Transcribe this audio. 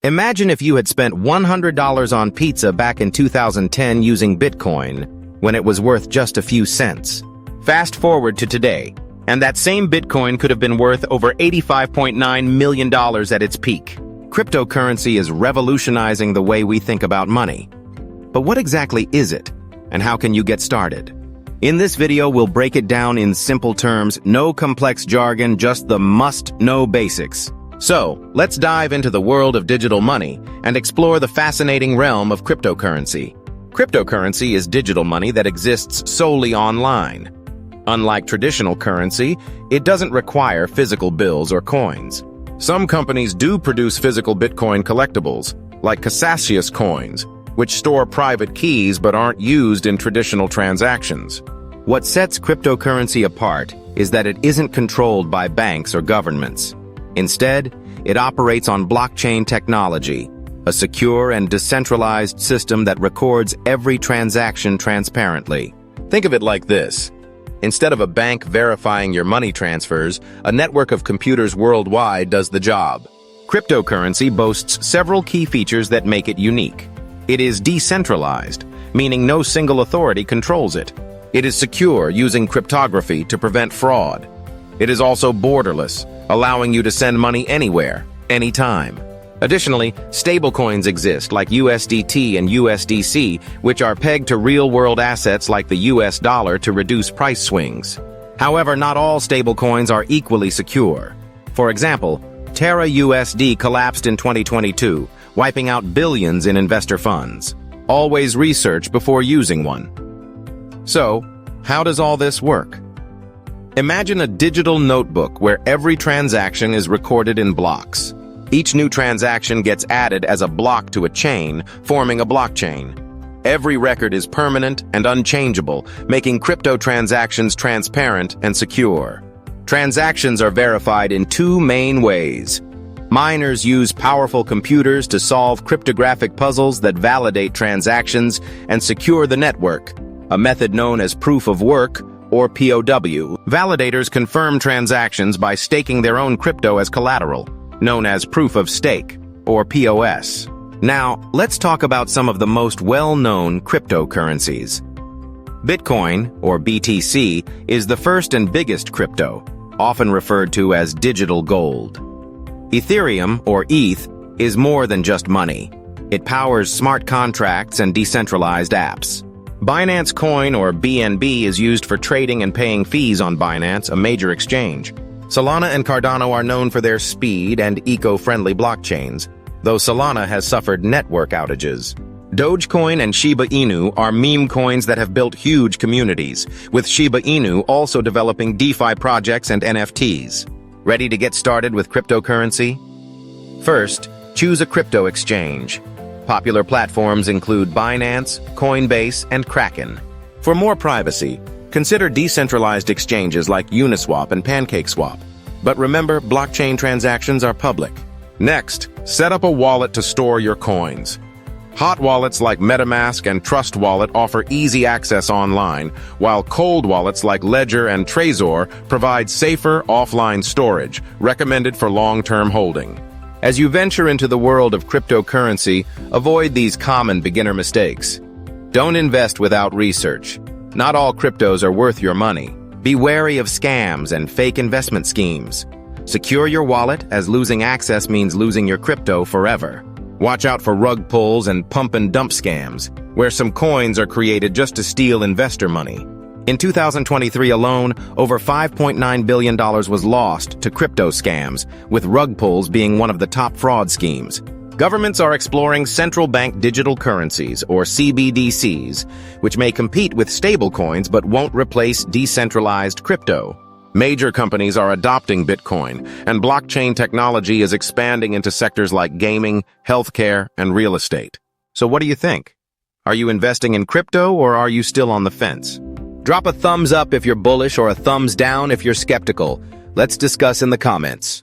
Imagine if you had spent $100 on pizza back in 2010 using Bitcoin, when it was worth just a few cents. Fast forward to today, and that same Bitcoin could have been worth over $85.9 million at its peak. Cryptocurrency is revolutionizing the way we think about money. But what exactly is it, and how can you get started? In this video, we'll break it down in simple terms, no complex jargon, just the must-know basics. So, let's dive into the world of digital money and explore the fascinating realm of cryptocurrency. Cryptocurrency is digital money that exists solely online. Unlike traditional currency, it doesn't require physical bills or coins. Some companies do produce physical Bitcoin collectibles, like Cassius coins, which store private keys but aren't used in traditional transactions. What sets cryptocurrency apart is that it isn't controlled by banks or governments. Instead, it operates on blockchain technology, a secure and decentralized system that records every transaction transparently. Think of it like this. Instead of a bank verifying your money transfers, a network of computers worldwide does the job. Cryptocurrency boasts several key features that make it unique. It is decentralized, meaning no single authority controls it. It is secure, using cryptography to prevent fraud. It is also borderless, allowing you to send money anywhere, anytime. Additionally, stablecoins exist like USDT and USDC, which are pegged to real-world assets like the US dollar to reduce price swings. However, not all stablecoins are equally secure. For example, Terra USD collapsed in 2022, wiping out billions in investor funds. Always research before using one. So, how does all this work? Imagine a digital notebook where every transaction is recorded in blocks. Each new transaction gets added as a block to a chain, forming a blockchain. Every record is permanent and unchangeable, making crypto transactions transparent and secure. Transactions are verified in two main ways. Miners use powerful computers to solve cryptographic puzzles that validate transactions and secure the network, a method known as proof of work, or POW. Validators confirm transactions by staking their own crypto as collateral, known as proof of stake, or POS. Now, let's talk about some of the most well-known cryptocurrencies. Bitcoin, or BTC, is the first and biggest crypto, often referred to as digital gold. Ethereum, or ETH, is more than just money. It powers smart contracts and decentralized apps. Binance Coin, or BNB, is used for trading and paying fees on Binance, a major exchange. Solana and Cardano are known for their speed and eco-friendly blockchains, though Solana has suffered network outages. Dogecoin and Shiba Inu are meme coins that have built huge communities, with Shiba Inu also developing DeFi projects and NFTs. Ready to get started with cryptocurrency? First, choose a crypto exchange. Popular platforms include Binance, Coinbase, and Kraken. For more privacy, consider decentralized exchanges like Uniswap and PancakeSwap. But remember, blockchain transactions are public. Next, set up a wallet to store your coins. Hot wallets like MetaMask and Trust Wallet offer easy access online, while cold wallets like Ledger and Trezor provide safer offline storage, recommended for long-term holding. As you venture into the world of cryptocurrency, avoid these common beginner mistakes. Don't invest without research. Not all cryptos are worth your money. Be wary of scams and fake investment schemes. Secure your wallet, as losing access means losing your crypto forever. Watch out for rug pulls and pump and dump scams, where some coins are created just to steal investor money. In 2023 alone, over $5.9 billion was lost to crypto scams, with rug pulls being one of the top fraud schemes. Governments are exploring central bank digital currencies, or CBDCs, which may compete with stablecoins but won't replace decentralized crypto. Major companies are adopting Bitcoin, and blockchain technology is expanding into sectors like gaming, healthcare, and real estate. So what do you think? Are you investing in crypto, or are you still on the fence? Drop a thumbs up if you're bullish or a thumbs down if you're skeptical. Let's discuss in the comments.